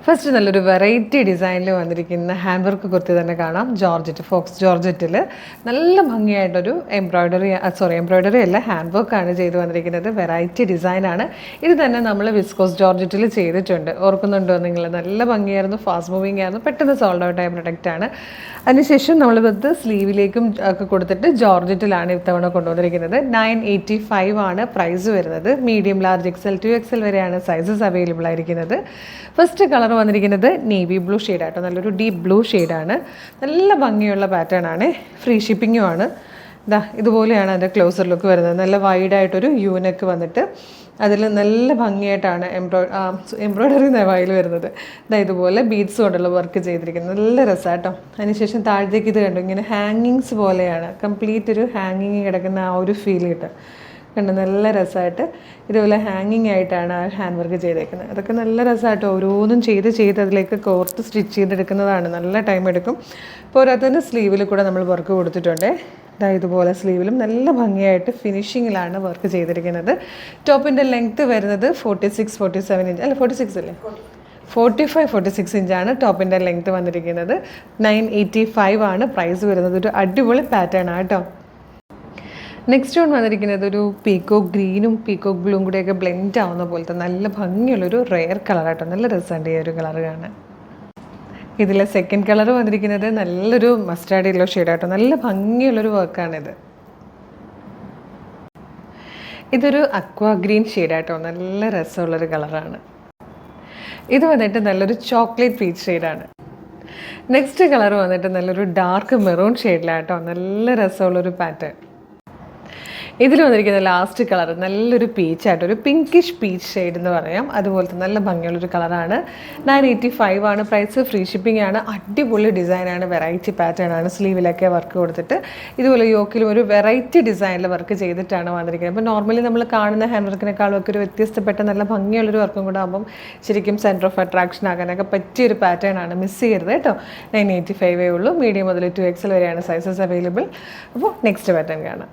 First നല്ലൊരു variety ഡിസൈനിൽ വന്നിരിക്കുന്ന ഹാൻഡ് വർക്ക് കുർത്തി തന്നെ കാണാം. ഫോക്സ് ജോർജറ്റിൽ നല്ല ഭംഗിയായിട്ടൊരു എംബ്രോയ്ഡറി അല്ല, ഹാൻഡ് വർക്കാണ് ചെയ്ത് വന്നിരിക്കുന്നത്. വെറൈറ്റി ഡിസൈനാണ്. ഇത് തന്നെ നമ്മൾ വിസ്കോസ് ജോർജറ്റിൽ ചെയ്തിട്ടുണ്ട്. ഓർക്കുന്നുണ്ടോ നിങ്ങൾ? നല്ല ഭംഗിയായിരുന്നു, ഫാസ്റ്റ് മൂവിങ് ആയിരുന്നു, പെട്ടെന്ന് സോൾഡ് ഔട്ട് ആയ പ്രൊഡക്റ്റാണ്. അതിനുശേഷം നമ്മളിത് സ്ലീവിലേക്കും ഒക്കെ കൊടുത്തിട്ട് ജോർജറ്റിലാണ് ഇത്തവണ കൊണ്ടുവന്നിരിക്കുന്നത്. 985 ആണ് പ്രൈസ് വരുന്നത്. മീഡിയം, ലാർജ്, XL, 2XL വരെയാണ് സൈസസ് അവൈലബിൾ ആയിരിക്കുന്നത്. ഫസ്റ്റ് കളർ വന്നിരിക്കുന്നത് നേവി ബ്ലൂ ഷെയ്ഡാട്ടോ, നല്ലൊരു ഡീപ്പ് ബ്ലൂ ഷെയ്ഡാണ്. നല്ല ഭംഗിയുള്ള പാറ്റേൺ ആണ്. ഫ്രീ ഷിപ്പിങ്ങും ആണ്. ഇതുപോലെയാണ് അതിൻ്റെ ക്ലോസർ ലുക്ക് വരുന്നത്. നല്ല വൈഡായിട്ടൊരു യൂനെക്ക് വന്നിട്ട് അതിൽ നല്ല ഭംഗിയായിട്ടാണ് എംബ്രോയ്ഡറി നെവായിൽ വരുന്നത്. ഇതുപോലെ ബീഡ്സ് കൊണ്ടുള്ള വർക്ക് ചെയ്തിരിക്കുന്നത്. നല്ല രസമാട്ടോ. അതിനുശേഷം താഴത്തേക്ക് ഇത് കണ്ടു, ഇങ്ങനെ ഹാങ്ങിങ്സ് പോലെയാണ്, കംപ്ലീറ്റ് ഒരു ഹാങ്ങിങ് കിടക്കുന്ന ആ ഒരു ഫീൽ കിട്ടും. കണ്ട് നല്ല രസമായിട്ട് ഇതുപോലെ ഹാങ്ങിങ് ആയിട്ടാണ് ആ ഹാൻഡ് വർക്ക് ചെയ്തേക്കുന്നത്. അതൊക്കെ നല്ല രസമായിട്ട് ഓരോന്നും ചെയ്ത് അതിലേക്ക് കോർത്ത് സ്റ്റിച്ച് ചെയ്തെടുക്കുന്നതാണ്. നല്ല ടൈം എടുക്കും. പോരാത്തതിന് സ്ലീവിൽ കൂടെ നമ്മൾ വർക്ക് കൊടുത്തിട്ടുണ്ട്. ഇതുപോലെ സ്ലീവിലും നല്ല ഭംഗിയായിട്ട് ഫിനിഷിങ്ങിലാണ് വർക്ക് ചെയ്തിരിക്കുന്നത്. ടോപ്പിൻ്റെ ലെങ്ത്ത് വരുന്നത് 46-47 ഇഞ്ച്, അല്ല 46 അല്ലേ, 45-46 ഇഞ്ചാണ് ടോപ്പിൻ്റെ ലെങ്ത്ത് വന്നിരിക്കുന്നത്. 985 ആണ് പ്രൈസ് വരുന്നത്. ഒരു അടിപൊളി പാറ്റേൺ ആണ് കേട്ടോ. നെക്സ്റ്റ് വൺ വന്നിരിക്കുന്നത് ഒരു പീക്കോക്ക് ഗ്രീനും പീക്കോക്ക് ബ്ലൂവും കൂടെയൊക്കെ ബ്ലെൻഡ് ആവുന്ന പോലത്തെ നല്ല ഭംഗിയുള്ളൊരു റെയർ കളറാട്ടോ. നല്ല രസമുണ്ട് ഈ ഒരു കളർ കാണാൻ. ഇതിലെ സെക്കൻഡ് കളർ വന്നിരിക്കുന്നത് നല്ലൊരു മസ്റ്റാർഡ് യെല്ലോ ഷെയ്ഡാട്ടോ. നല്ല ഭംഗിയുള്ളൊരു വർക്കാണിത്. ഇതൊരു അക്വാ ഗ്രീൻ ഷെയ്ഡാട്ടോ. നല്ല രസമുള്ളൊരു കളറാണ്. ഇത് വന്നിട്ട് നല്ലൊരു ചോക്ലേറ്റ് പീച്ച് ഷെയ്ഡാണ്. നെക്സ്റ്റ് കളർ വന്നിട്ട് നല്ലൊരു ഡാർക്ക് മെറൂൺ ഷെയ്ഡിലാട്ടോ. നല്ല രസമുള്ളൊരു പാറ്റേൺ. ഇതിൽ വന്നിരിക്കുന്ന ലാസ്റ്റ് കളർ നല്ലൊരു പീച്ചായിട്ട്, ഒരു പിങ്കിഷ് പീച്ച് ഷെയ്ഡ് എന്ന് പറയാം. അതുപോലത്തെ നല്ല ഭംഗിയുള്ളൊരു കളറാണ്. 985 ആണ് പ്രൈസ്. ഫ്രീ ഷിപ്പിംഗ് ആണ്. അടിപൊളി ഡിസൈനാണ്, വെറൈറ്റി പാറ്റേൺ ആണ്. സ്ലീവിലൊക്കെ വർക്ക് കൊടുത്തിട്ട് ഇതുപോലെ യോക്കിലും ഒരു വെറൈറ്റി ഡിസൈനിൽ വർക്ക് ചെയ്തിട്ടാണ് വന്നിരിക്കുന്നത്. അപ്പോൾ നോർമലി നമ്മൾ കാണുന്ന ഹാൻഡ് വർക്കിനേക്കാളും ഒക്കെ ഒരു വ്യത്യസ്തപ്പെട്ട നല്ല ഭംഗിയുള്ളൊരു വർക്കും കൂടെ ആകുമ്പം ശരിക്കും സെൻറ്റർ ഓഫ് അട്രാക്ഷൻ ആകാനൊക്കെ പറ്റിയൊരു പാറ്റേൺ ആണ്. മിസ് ചെയ്യരുത് കേട്ടോ. 985 ഉള്ളൂ. മീഡിയം മുതൽ 2XL വരെയാണ് സൈസസ് അവൈലബിൾ. അപ്പോൾ നെക്സ്റ്റ് പാറ്റേൺ കാണാം.